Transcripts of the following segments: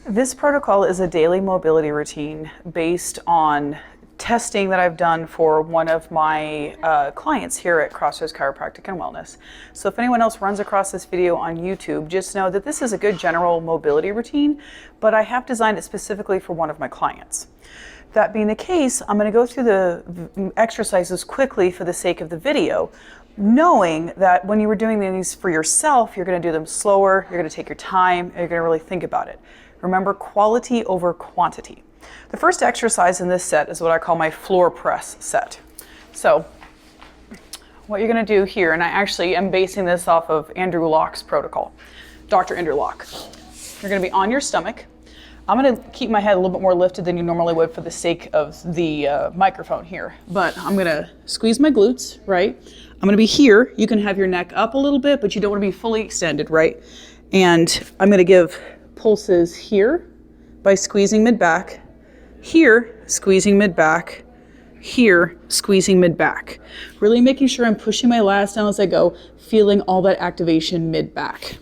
This protocol is a daily mobility routine based on testing that I've done for one of my clients here at Crossroads Chiropractic and Wellness. So if anyone else runs across this video on YouTube, just know that this is a good general mobility routine, but I have designed it specifically for one of my clients. That being the case, I'm going to go through the exercises quickly for the sake of the video, knowing that when you were doing these for yourself, you're going to do them slower, you're going to take your time, and you're going to really think about it. Remember, quality over quantity. The first exercise in this set is what I call my floor press set. So what you're going to do here, and I actually am basing this off of Andrew Locke's protocol, Dr. Andrew Locke. You're going to be on your stomach. I'm going to keep my head a little bit more lifted than you normally would for the sake of the microphone here, but I'm going to squeeze my glutes, right? I'm going to be here. You can have your neck up a little bit, but you don't want to be fully extended, right? And I'm going to give pulses here by squeezing mid-back, here, squeezing mid-back, here, squeezing mid-back. Really making sure I'm pushing my lats down as I go, feeling all that activation mid-back.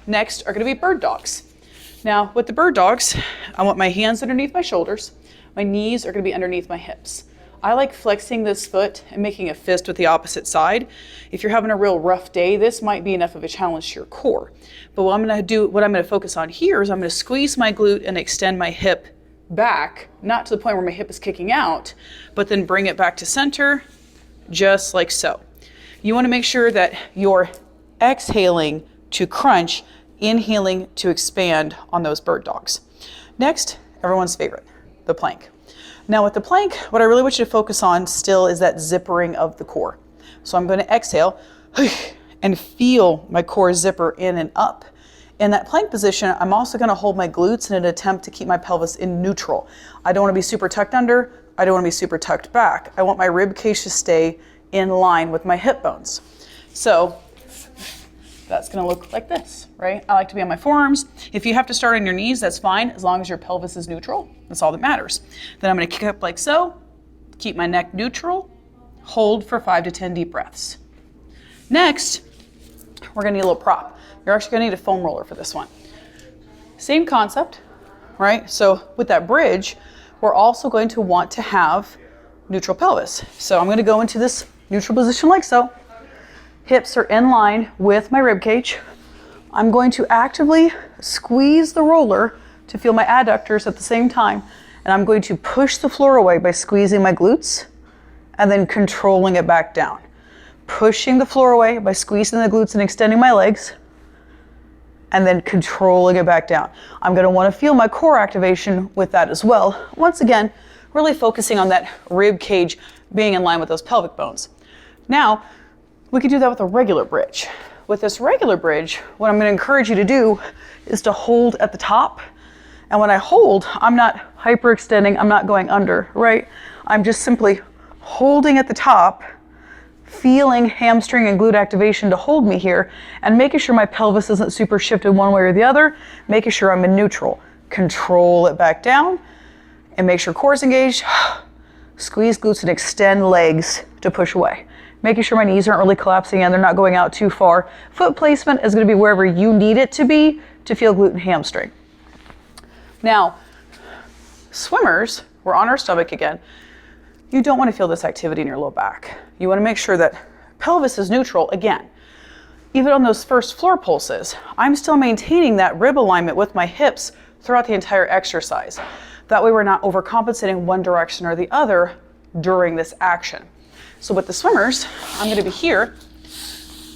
Next are going to be bird dogs. Now, with the bird dogs, I want my hands underneath my shoulders. My knees are going to be underneath my hips. I like flexing this foot and making a fist with the opposite side. If you're having a real rough day, this might be enough of a challenge to your core. But what I'm going to focus on here is I'm going to squeeze my glute and extend my hip back, not to the point where my hip is kicking out, but then bring it back to center, just like so. You want to make sure that you're exhaling to crunch, inhaling to expand on those bird dogs. Next, everyone's favorite, the plank. Now with the plank, what I really want you to focus on still is that zippering of the core. So I'm going to exhale and feel my core zipper in and up. In that plank position, I'm also going to hold my glutes in an attempt to keep my pelvis in neutral. I don't want to be super tucked under. I don't want to be super tucked back. I want my rib cage to stay in line with my hip bones. So that's going to look like this, right? I like to be on my forearms. If you have to start on your knees, that's fine, as long as your pelvis is neutral. That's all that matters. Then I'm going to kick up like so, keep my neck neutral, hold for 5 to 10 deep breaths. Next, we're going to need a little prop. You're actually going to need a foam roller for this one. Same concept, right? So with that bridge, we're also going to want to have neutral pelvis. So I'm going to go into this neutral position like so. Hips are in line with my rib cage. I'm going to actively squeeze the roller to feel my adductors at the same time. And I'm going to push the floor away by squeezing my glutes and then controlling it back down. Pushing the floor away by squeezing the glutes and extending my legs and then controlling it back down. I'm going to want to feel my core activation with that as well. Once again, really focusing on that rib cage being in line with those pelvic bones. Now, we could do that with a regular bridge. With this regular bridge, what I'm going to encourage you to do is to hold at the top. And when I hold, I'm not hyperextending, I'm not going under, right? I'm just simply holding at the top, feeling hamstring and glute activation to hold me here, and making sure my pelvis isn't super shifted one way or the other, making sure I'm in neutral. Control it back down, and make sure core is engaged. Squeeze glutes and extend legs to push away. Making sure my knees aren't really collapsing and they're not going out too far. Foot placement is going to be wherever you need it to be to feel glute and hamstring. Now, swimmers, we're on our stomach again. You don't want to feel this activity in your low back. You want to make sure that pelvis is neutral again. Even on those first floor pulses, I'm still maintaining that rib alignment with my hips throughout the entire exercise. That way we're not overcompensating one direction or the other during this action. So with the swimmers, I'm going to be here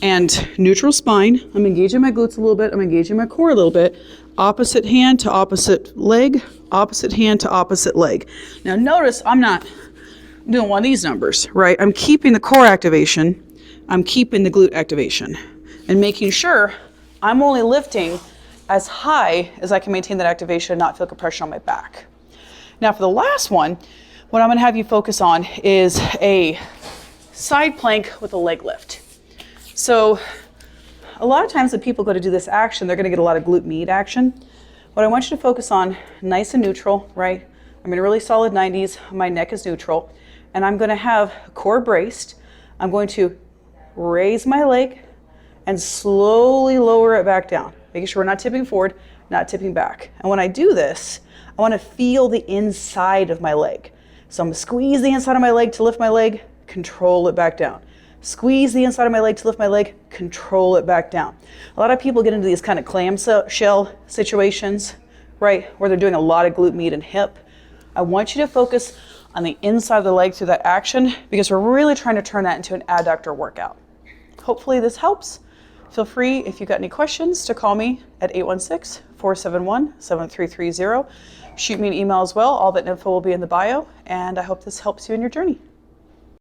and neutral spine. I'm engaging my glutes a little bit. I'm engaging my core a little bit. Opposite hand to opposite leg, opposite hand to opposite leg. Now notice I'm not doing one of these numbers, right? I'm keeping the core activation. I'm keeping the glute activation and making sure I'm only lifting as high as I can maintain that activation and not feel compression on my back. Now for the last one, what I'm going to have you focus on is a side plank with a leg lift. So a lot of times when people go to do this action, they're going to get a lot of glute med action. What I want you to focus on, nice and neutral, right? I'm in a really solid 90s. My neck is neutral. And I'm going to have core braced. I'm going to raise my leg and slowly lower it back down, making sure we're not tipping forward, not tipping back. And when I do this, I want to feel the inside of my leg. So I'm going to squeeze the inside of my leg to lift my leg, control it back down. Squeeze the inside of my leg to lift my leg, control it back down. A lot of people get into these kind of clamshell situations, right, where they're doing a lot of glute med and hip. I want you to focus on the inside of the leg through that action, because we're really trying to turn that into an adductor workout. Hopefully this helps. Feel free, if you've got any questions, to call me at 816-471-7330. Shoot me an email as well. All that info will be in the bio, and I hope this helps you in your journey.